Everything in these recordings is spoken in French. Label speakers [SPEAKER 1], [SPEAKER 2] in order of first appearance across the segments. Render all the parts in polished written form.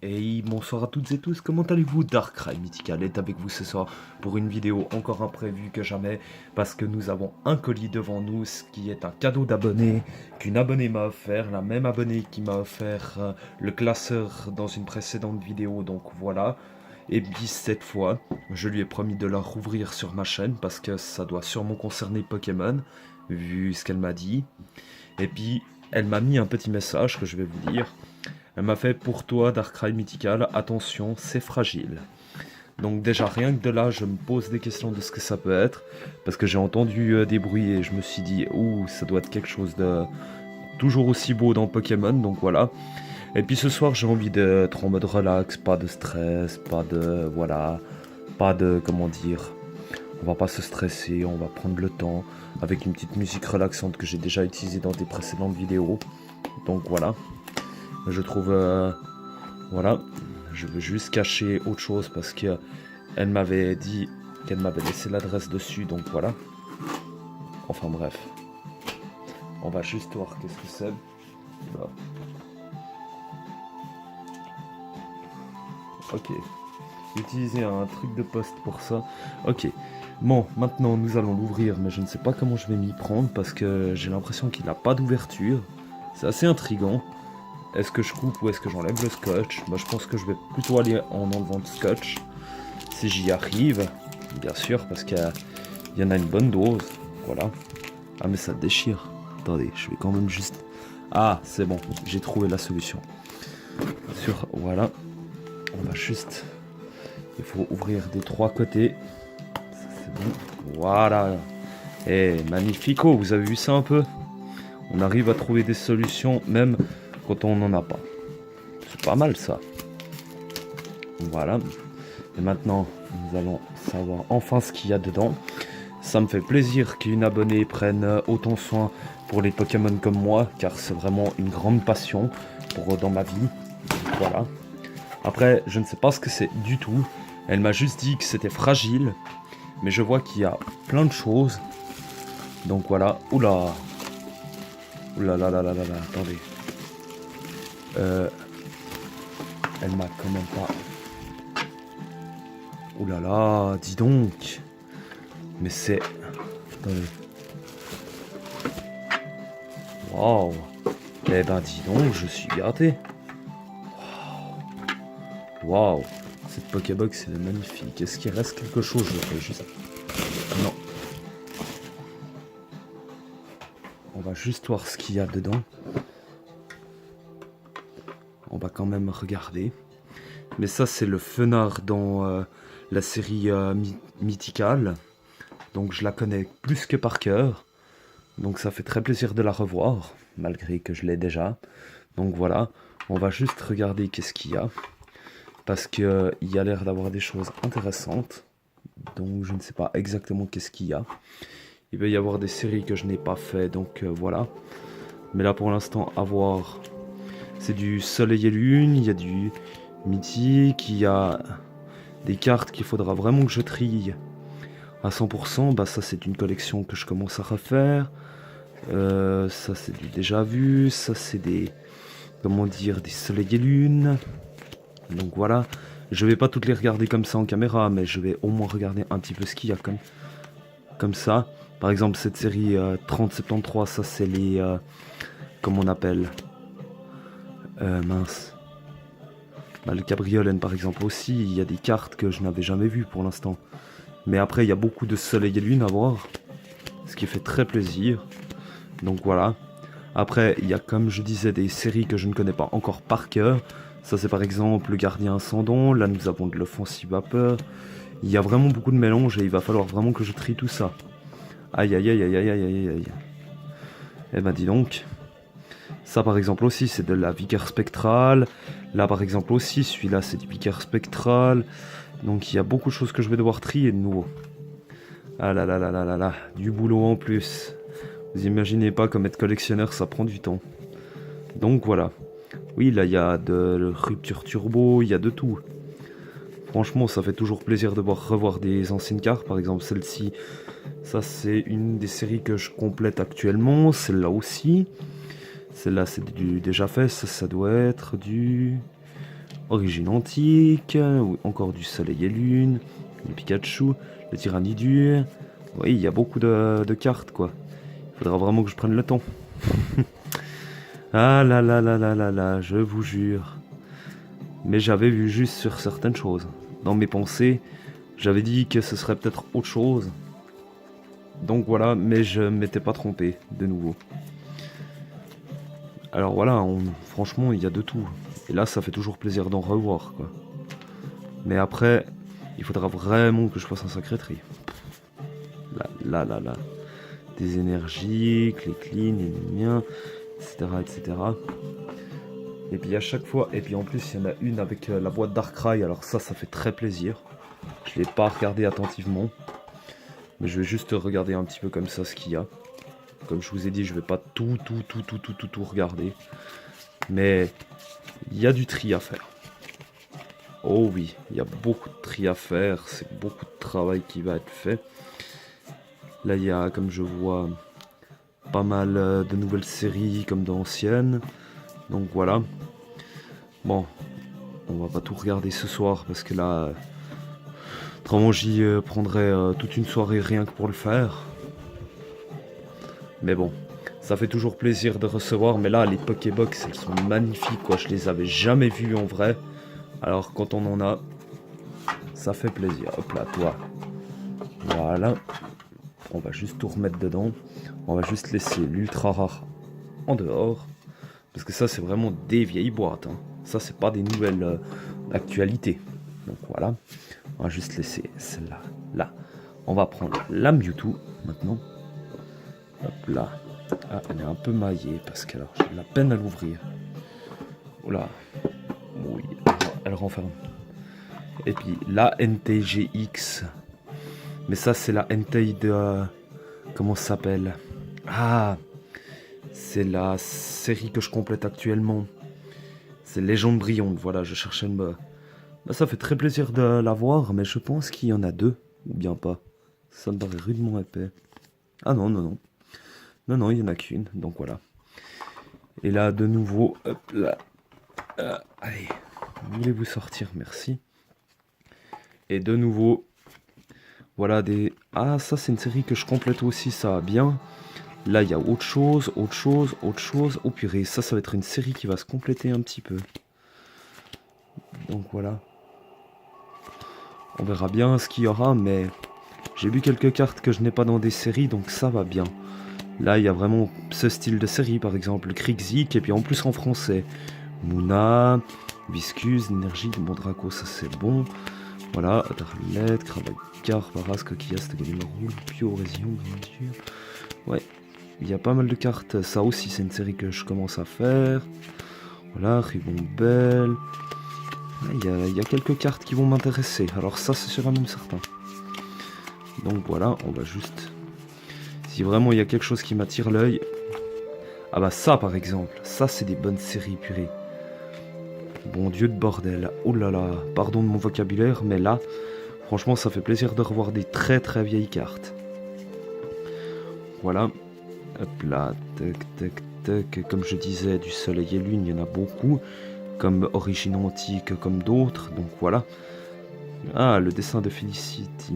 [SPEAKER 1] Et bonsoir à toutes et tous, comment allez-vous? Darkrai Mythical est avec vous ce soir pour une vidéo encore imprévue que jamais parce que nous avons un colis devant nous, ce qui est un cadeau d'abonné qu'une abonnée m'a offert, la même abonnée qui m'a offert le classeur dans une précédente vidéo, donc voilà. Et puis cette fois, je lui ai promis de la rouvrir sur ma chaîne parce que ça doit sûrement concerner Pokémon, vu ce qu'elle m'a dit. Et puis, elle m'a mis un petit message que je vais vous dire. Elle m'a fait pour toi, Darkrai Mythical, attention, c'est fragile. Donc déjà, rien que de là, je me pose des questions de ce que ça peut être. Parce que j'ai entendu des bruits et je me suis dit, ouh, ça doit être quelque chose de toujours aussi beau dans Pokémon, donc voilà. Et puis ce soir, j'ai envie d'être en mode relax, pas de stress, pas de, voilà, pas de, comment dire, on va pas se stresser, on va prendre le temps avec une petite musique relaxante que j'ai déjà utilisée dans des précédentes vidéos. Donc voilà. Je trouve, voilà, je veux juste cacher autre chose parce que elle m'avait dit qu'elle m'avait laissé l'adresse dessus, donc voilà. Enfin bref, on va juste voir qu'est-ce que c'est. Voilà. Ok, utiliser un truc de poste pour ça. Ok, bon, maintenant nous allons l'ouvrir, mais je ne sais pas comment je vais m'y prendre parce que j'ai l'impression qu'il n'a pas d'ouverture. C'est assez intriguant. Est-ce que je coupe ou est-ce que j'enlève le scotch? Moi je pense que je vais plutôt aller en enlevant le scotch. Si j'y arrive, bien sûr, parce qu'il y en a une bonne dose. Voilà. Ah mais ça déchire. Attendez, je vais quand même juste... Ah, c'est bon, j'ai trouvé la solution. Voilà. On va juste... Il faut ouvrir des trois côtés. Ça, c'est bon. Voilà. Eh, magnifico, vous avez vu ça un peu? On arrive à trouver des solutions même quand on n'en a pas. C'est pas mal ça. Voilà. Et maintenant, nous allons savoir enfin ce qu'il y a dedans. Ça me fait plaisir qu'une abonnée prenne autant soin pour les Pokémon comme moi, car c'est vraiment une grande passion dans ma vie. Voilà. Après, je ne sais pas ce que c'est du tout. Elle m'a juste dit que c'était fragile, mais je vois qu'il y a plein de choses. Donc voilà. Oula. Oula là là là là là. Attendez. Elle m'a quand même pas... Oula là, dis donc. Mais c'est... Attendez. Waouh. Eh ben dis donc, je suis gâté. Waouh. Cette Pokébox elle est magnifique. Est-ce qu'il reste quelque chose? Je fais juste... Non. On va juste voir ce qu'il y a dedans. On va quand même regarder. Mais ça c'est le Fenard dans la série Mythical. Donc je la connais plus que par cœur. Donc ça fait très plaisir de la revoir, malgré que je l'ai déjà. Donc voilà, on va juste regarder qu'est-ce qu'il y a. Parce qu'il y a l'air d'avoir des choses intéressantes. Donc je ne sais pas exactement qu'est-ce qu'il y a. Il va y avoir des séries que je n'ai pas fait, donc voilà. Mais là pour l'instant, à voir. C'est du Soleil et Lune, il y a du Mythique, il y a des cartes qu'il faudra vraiment que je trie à 100%. Bah ça c'est une collection que je commence à refaire. Ça c'est du déjà vu, ça c'est des... Comment dire, des Soleil et Lune. Donc voilà, je vais pas toutes les regarder comme ça en caméra, mais je vais au moins regarder un petit peu ce qu'il y a comme ça. Par exemple, cette série 3073, ça c'est les... comment on appelle mince. Bah, le Cabriolen par exemple aussi, il y a des cartes que je n'avais jamais vues pour l'instant. Mais après, il y a beaucoup de Soleil et Lune à voir, ce qui fait très plaisir. Donc voilà. Après, il y a, comme je disais, des séries que je ne connais pas encore par cœur. Ça, c'est par exemple le Gardien Ascendant. Là, nous avons de l'Offensive Vapeur. Il y a vraiment beaucoup de mélange et il va falloir vraiment que je trie tout ça. Aïe, aïe, aïe, aïe, aïe, aïe, aïe, aïe. Eh ben, dis donc. Ça, par exemple, aussi, c'est de la Vicaire Spectrale. Là, par exemple, aussi, celui-là, c'est du Vicaire Spectral. Donc, il y a beaucoup de choses que je vais devoir trier de nouveau. Ah là là là là là là. Du boulot en plus. Vous imaginez pas comme être collectionneur, ça prend du temps. Donc voilà. Oui, là, il y a de Rupture Turbo, il y a de tout. Franchement, ça fait toujours plaisir de revoir des anciennes cartes. Par exemple, celle-ci, ça, c'est une des séries que je complète actuellement. Celle-là aussi. Celle-là, c'est du déjà fait. Ça doit être du... Origine antique, encore du soleil et lune, le Pikachu, le Tyranidur. Oui, il y a beaucoup de cartes, quoi. Il faudra vraiment que je prenne le temps. Ah là là là là là là, je vous jure. Mais j'avais vu juste sur certaines choses. Dans mes pensées, j'avais dit que ce serait peut-être autre chose. Donc voilà, mais je m'étais pas trompé, de nouveau. Alors voilà, franchement, il y a de tout. Et là, ça fait toujours plaisir d'en revoir, quoi. Mais après, il faudra vraiment que je fasse un sacré tri. Là. Des énergies, les clean, les miens, etc. Et puis à chaque fois, et puis en plus, il y en a une avec la boîte Darkrai. Alors ça fait très plaisir. Je l'ai pas regardé attentivement. Mais je vais juste regarder un petit peu comme ça ce qu'il y a. Comme je vous ai dit, je vais pas tout regarder. Mais il y a du tri à faire. Oh oui, il y a beaucoup de tri à faire. C'est beaucoup de travail qui va être fait. Là, il y a, comme je vois, pas mal de nouvelles séries comme d'anciennes. Donc voilà. Bon, on va pas tout regarder ce soir parce que là, autrement j'y prendrais toute une soirée rien que pour le faire. Mais bon, ça fait toujours plaisir de recevoir. Mais là, les Pokébox, elles sont magnifiques, quoi. Je les avais jamais vues en vrai. Alors, quand on en a, ça fait plaisir. Hop là, toi. Voilà. On va juste tout remettre dedans. On va juste laisser l'ultra rare en dehors. Parce que ça, c'est vraiment des vieilles boîtes. Hein. Ça, c'est pas des nouvelles actualités. Donc voilà. On va juste laisser celle-là. Là. On va prendre la Mewtwo maintenant. Hop là. Ah, elle est un peu maillée parce que alors j'ai la peine à l'ouvrir. Oula. Oui, elle renferme. Et puis la NTGX. Mais ça, c'est la NT de... comment ça s'appelle? Ah, c'est la série que je complète actuellement. C'est Légende brillante. Voilà, je cherchais une... Bah, ça fait très plaisir de la voir, mais je pense qu'il y en a deux. Ou bien pas. Ça me paraît rudement épais. Ah non, il n'y en a qu'une, donc voilà. Et là, de nouveau, hop là. Allez, voulez-vous sortir, merci. Et de nouveau, voilà des... Ah, ça, c'est une série que je complète aussi, ça va bien. Là, il y a autre chose. Oh purée, ça va être une série qui va se compléter un petit peu. Donc voilà. On verra bien ce qu'il y aura, mais j'ai vu quelques cartes que je n'ai pas dans des séries, donc ça va bien. Là, il y a vraiment ce style de série, par exemple, Krixik, et puis en plus en français. Mouna, Viscuse, Énergie, Mondraco, ça c'est bon. Voilà, Darlette, Cravacar, Paras, Coquillas, Galimarou, Pio, Résion, Grandure. Ouais, il y a pas mal de cartes. Ça aussi, c'est une série que je commence à faire. Voilà, Ribombelle. Il y a quelques cartes qui vont m'intéresser. Alors ça, c'est sûr, même certain. Donc voilà, on va juste... Si vraiment il y a quelque chose qui m'attire l'œil... Ah bah ça par exemple, ça c'est des bonnes séries purées. Bon Dieu de bordel, oh là là, pardon de mon vocabulaire, mais là, franchement ça fait plaisir de revoir des très très vieilles cartes. Voilà, hop là, tac, comme je disais, du soleil et lune, il y en a beaucoup, comme Origine antique, comme d'autres, donc voilà. Ah, le dessin de Felicity,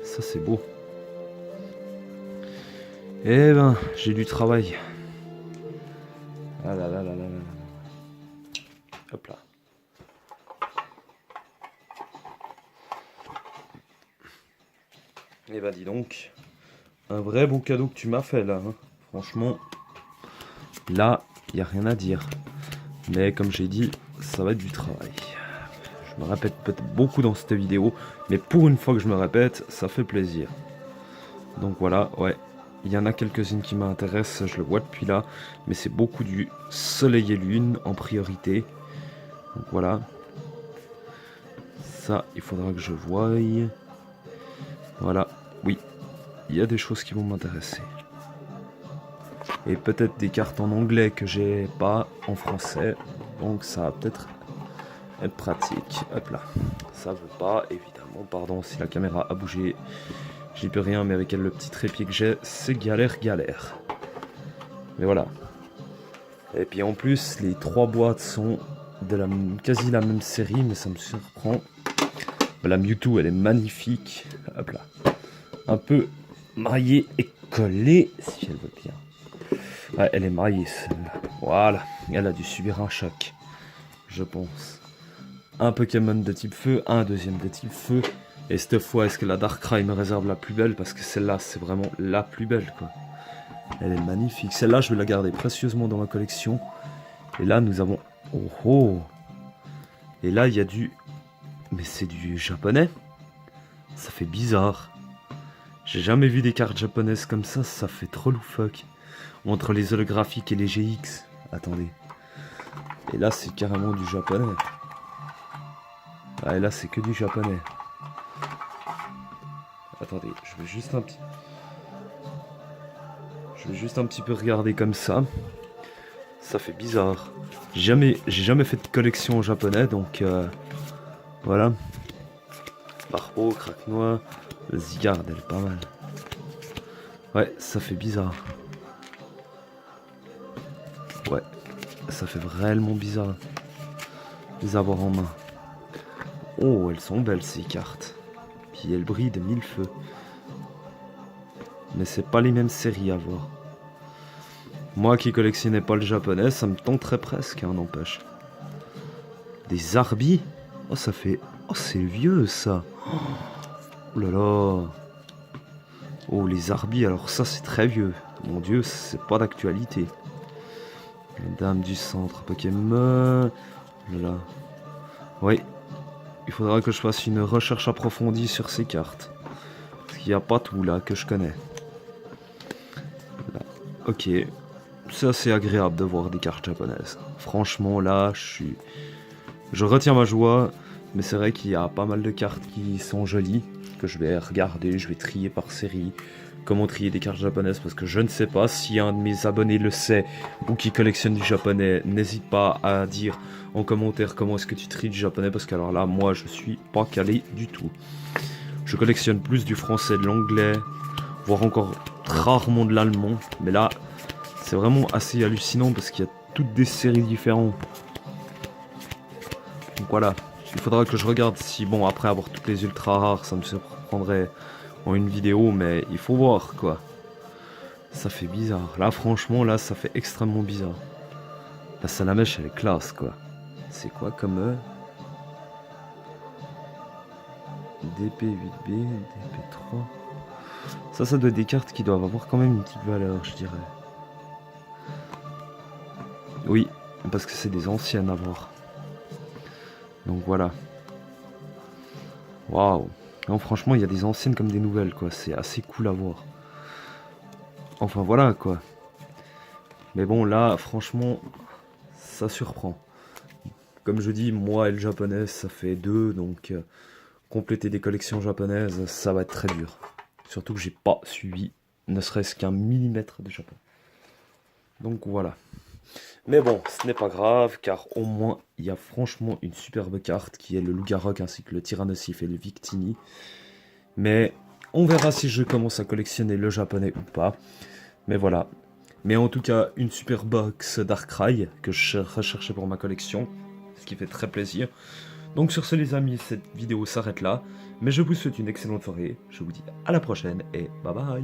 [SPEAKER 1] ça c'est beau. Eh ben, j'ai du travail. Ah là là là là là. Hop là. Eh ben dis donc, un vrai bon cadeau que tu m'as fait là. Hein. Franchement, là, il n'y a rien à dire. Mais comme j'ai dit, ça va être du travail. Je me répète peut-être beaucoup dans cette vidéo, mais pour une fois que je me répète, ça fait plaisir. Donc voilà, ouais. Il y en a quelques-unes qui m'intéressent, je le vois depuis là. Mais c'est beaucoup du soleil et lune en priorité. Donc voilà. Ça, il faudra que je voie. Voilà, oui. Il y a des choses qui vont m'intéresser. Et peut-être des cartes en anglais que j'ai pas en français. Donc ça va peut-être être pratique. Hop là. Ça veut pas, évidemment. Pardon si la caméra a bougé. J'y peux rien, mais avec le petit trépied que j'ai, c'est galère. Mais voilà. Et puis en plus, les 3 boîtes sont de quasi la même série, mais ça me surprend. La Mewtwo, elle est magnifique. Hop là. Un peu maillée et collée, si elle veut bien. Ouais, elle est maillée, celle-là. Voilà. Elle a dû subir un choc, je pense. Un Pokémon de type feu, un deuxième de type feu. Et cette fois, est-ce que la Darkrai me réserve la plus belle? Parce que celle-là, c'est vraiment la plus belle, quoi. Elle est magnifique. Celle-là, je vais la garder précieusement dans ma collection. Et là, nous avons... Oh oh! Et là, il y a du... Mais c'est du japonais? Ça fait bizarre. J'ai jamais vu des cartes japonaises comme ça fait trop loufoque. Entre les holographiques et les GX. Attendez. Et là, c'est carrément du japonais. Ah, et là, c'est que du japonais. Attendez, je vais juste un petit peu regarder comme ça. Ça fait bizarre. J'ai jamais fait de collection en japonais, donc voilà. Barbeau, Craque-Noix, Zygarde, elle est pas mal. Ouais, ça fait bizarre. Ouais, ça fait vraiment bizarre. Les avoir en main. Oh, elles sont belles ces cartes. Puis elles brillent de mille feux. Mais c'est pas les mêmes séries à voir. Moi qui collectionnais pas le japonais, ça me tenterait presque, hein, n'empêche. Des Arbis? Oh, ça fait... Oh, c'est vieux, ça. Oh là là. Oh, les Arbis, alors ça, c'est très vieux. Mon Dieu, c'est pas d'actualité. La Dame du Centre Pokémon. Oh là là. Oui. Il faudra que je fasse une recherche approfondie sur ces cartes. Parce qu'il n'y a pas tout, là, que je connais. Là. Ok. C'est assez agréable de voir des cartes japonaises. Franchement, là, je retiens ma joie, mais c'est vrai qu'il y a pas mal de cartes qui sont jolies, que je vais regarder, je vais trier par série, comment trier des cartes japonaises, parce que je ne sais pas si un de mes abonnés le sait, ou qui collectionne du japonais, n'hésite pas à dire en commentaire comment est-ce que tu tries du japonais, parce que alors là, moi, je suis pas calé du tout. Je collectionne plus du français, de l'anglais, voire encore rarement de l'allemand, mais là... C'est vraiment assez hallucinant parce qu'il y a toutes des séries différentes. Donc voilà, il faudra que je regarde si, bon, après avoir toutes les ultra rares, ça me surprendrait en une vidéo, mais il faut voir, quoi. Ça fait bizarre. Là, franchement, là, ça fait extrêmement bizarre. La Salamèche, elle est classe, quoi. C'est quoi comme DP8B, DP3... Ça doit être des cartes qui doivent avoir quand même une petite valeur, je dirais. Oui, parce que c'est des anciennes à voir. Donc voilà. Waouh. Non, franchement, il y a des anciennes comme des nouvelles, quoi. C'est assez cool à voir. Enfin, voilà, quoi. Mais bon, là, franchement, ça surprend. Comme je dis, moi et le japonais, ça fait deux, donc compléter des collections japonaises, ça va être très dur. Surtout que j'ai pas suivi ne serait-ce qu'un millimètre de Japon. Donc voilà. Mais bon, ce n'est pas grave, car au moins, il y a franchement une superbe carte qui est le Loup-Garok ainsi que le Tyrannosif et le Victini. Mais on verra si je commence à collectionner le japonais ou pas. Mais voilà. Mais en tout cas, une super box Darkrai que je recherchais pour ma collection, ce qui fait très plaisir. Donc sur ce les amis, cette vidéo s'arrête là. Mais je vous souhaite une excellente soirée, je vous dis à la prochaine et bye bye.